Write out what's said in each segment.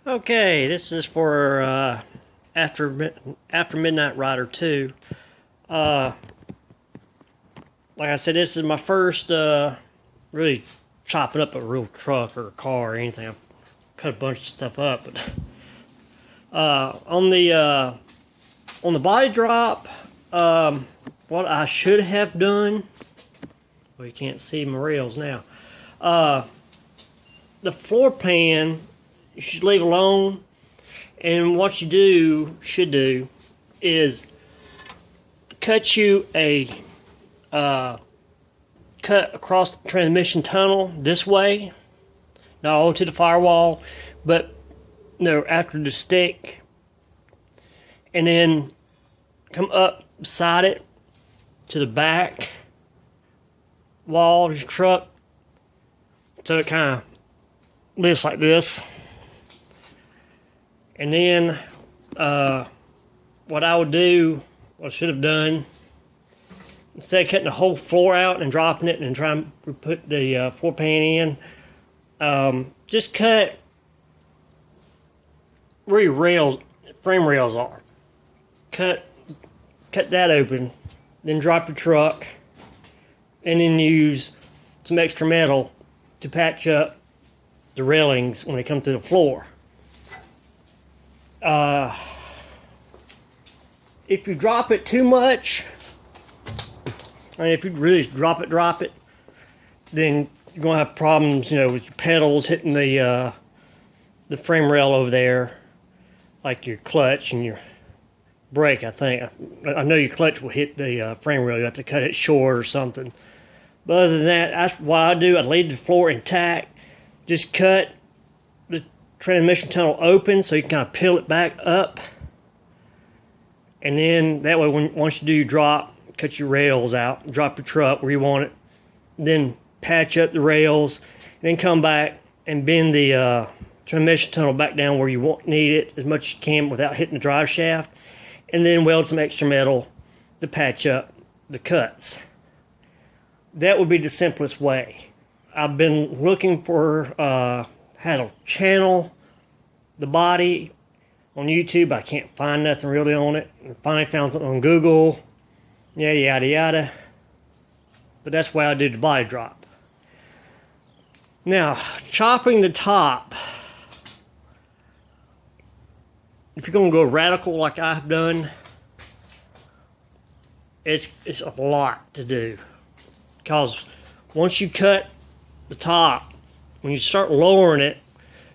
Okay, this is for after Midnight Rider 2. Uh, like I said, this is my first really chopping up a real truck or a car or anything. I've cut a bunch of stuff up, but on the body drop, what I should have done. Well, you can't see my rails now. The floor pan you should leave alone, and what you should do is cut you a cut across the transmission tunnel this way, not onto the firewall, but no, after the stick, and then come up beside it to the back wall of your truck, so it kind of lifts like this. And then what I should have done, instead of cutting the whole floor out and dropping it and trying to put the floor pan in, just cut where your frame rails are. Cut that open, then drop your truck, and then use some extra metal to patch up the railings when they come to the floor. If you drop it too much, I mean, if you really drop it, then you're gonna have problems, with your pedals hitting the frame rail over there, like your clutch and your brake. I know your clutch will hit the frame rail. You have to cut it short or something. But other than that, that's what I do. I leave the floor intact. Just cut the transmission tunnel open so you can kind of peel it back up, and then that way once you do your drop, cut your rails out, drop your truck where you want it, then patch up the rails, and then come back and bend the transmission tunnel back down where you need it as much as you can without hitting the drive shaft, and then weld some extra metal to patch up the cuts. That would be the simplest way. I've been looking for how to channel the body on YouTube. I can't find nothing really on it. I finally found something on Google. Yada yada. But that's why I did the body drop. Now, chopping the top. If you're gonna go radical like I've done, it's a lot to do. Because once you cut the top, when you start lowering it,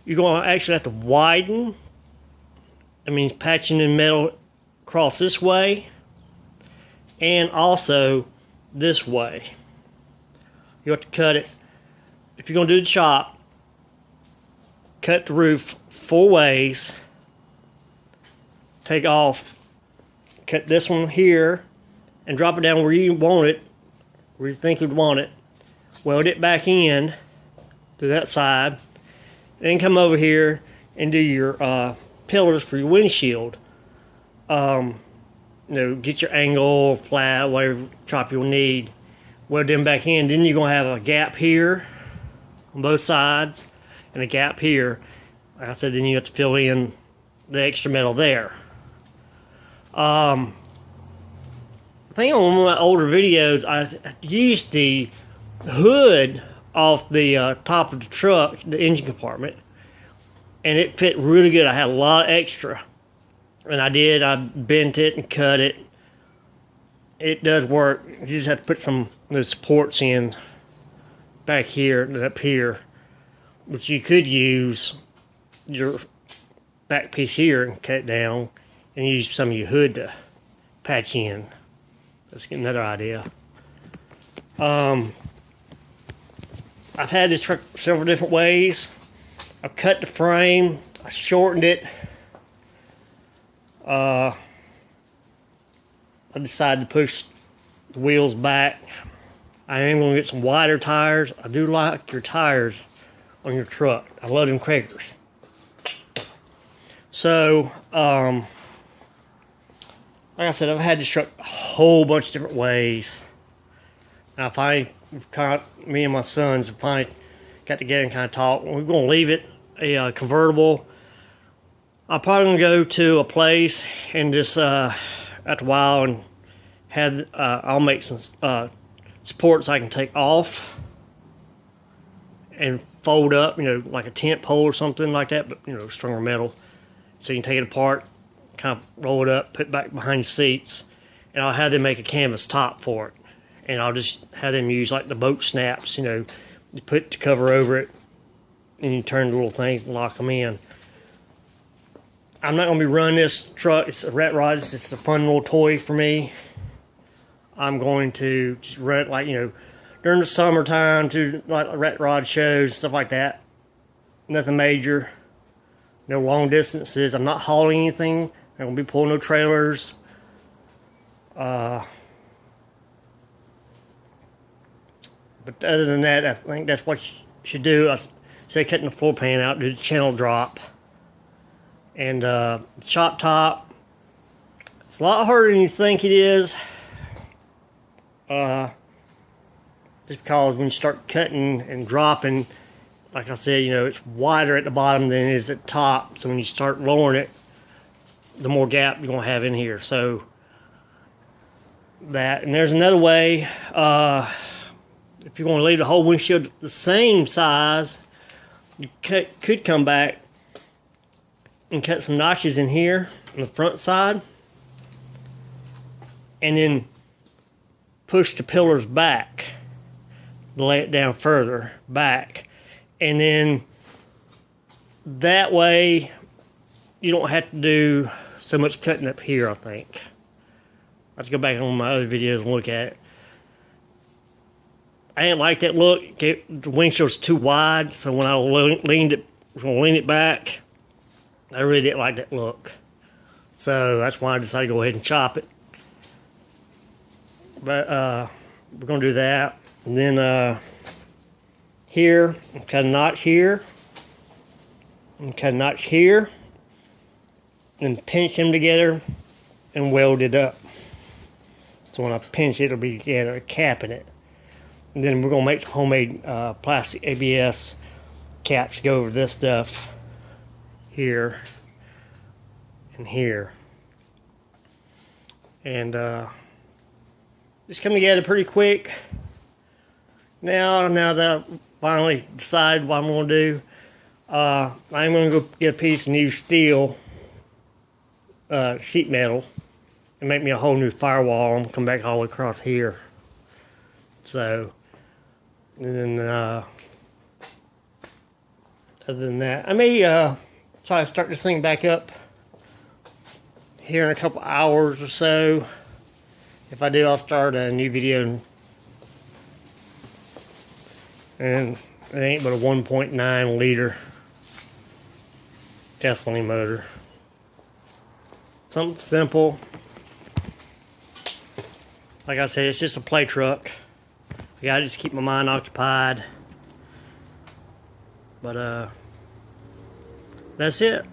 you're going to actually have to widen. That means patching in metal across this way and also this way. You have to cut it. If you're going to do the chop, cut the roof 4 ways. Take off, cut this one here and drop it down where you want it, where you think you'd want it. Weld it back in to that side, then come over here and do your pillars for your windshield. Get your angle, flat, whatever chop you'll need. Weld them back in. Then you're gonna have a gap here on both sides and a gap here. Like I said, then you have to fill in the extra metal there. I think on one of my older videos, I used the hood off the top of the truck, the engine compartment, and it fit really good. I had a lot of extra, and I bent it and cut it. It does work. You just have to put some of those supports in back here and up here, but you could use your back piece here and cut it down and use some of your hood to patch in. Let's get another idea. I've had this truck several different ways. I've cut the frame, I shortened it. I decided to push the wheels back. I am going to get some wider tires. I do like your tires on your truck. I love them Cragars. So, like I said, I've had this truck a whole bunch of different ways. I finally, me and my sons finally got together and kind of talked. We're going to leave it a convertible. I'm probably gonna go to a place and just after a while and have I'll make some supports I can take off and fold up, you know, like a tent pole or something like that, but you know, stronger metal. So you can take it apart, kind of roll it up, put it back behind the seats, and I'll have them make a canvas top for it. And I'll just have them use like the boat snaps, you know, you put the cover over it and you turn the little thing and lock them in. I'm not going to be running this truck. It's a rat rod. It's just a fun little toy for me. I'm going to just run it like, you know, during the summertime to like rat rod shows, stuff like that. Nothing major. No long distances. I'm not hauling anything. I'm going to be pulling no trailers. But other than that, I think that's what you should do. I say cutting the floor pan out, do the channel drop. And the chop top, it's a lot harder than you think it is. Just because when you start cutting and dropping, like I said, you know, it's wider at the bottom than it is at the top. So when you start lowering it, the more gap you're going to have in here. So that, and there's another way. If you want to leave the whole windshield the same size, you could come back and cut some notches in here on the front side and then push the pillars back, lay it down further back, and then that way you don't have to do so much cutting up here. I think I have to go back on my other videos and look at it. I didn't like that look. The windshield's too wide, so when I lean it back, I really didn't like that look. So that's why I decided to go ahead and chop it. But we're going to do that. And then here, cut a notch here. And cut a notch here. And pinch them together and weld it up. So when I pinch it, it'll be together, capping it. And then we're going to make homemade plastic ABS caps to go over this stuff. Here and here, and it's coming together pretty quick. Now that I finally decided what I'm going to do, I'm going to go get a piece of new steel sheet metal and make me a whole new firewall. I'm going to come back all the way across here. So, and then other than that, I may try to start this thing back up here in a couple hours or so. If I do, I'll start a new video. And it ain't but a 1.9 liter gasoline motor. Something simple. Like I said, it's just a play truck. I gotta just keep my mind occupied. But that's it.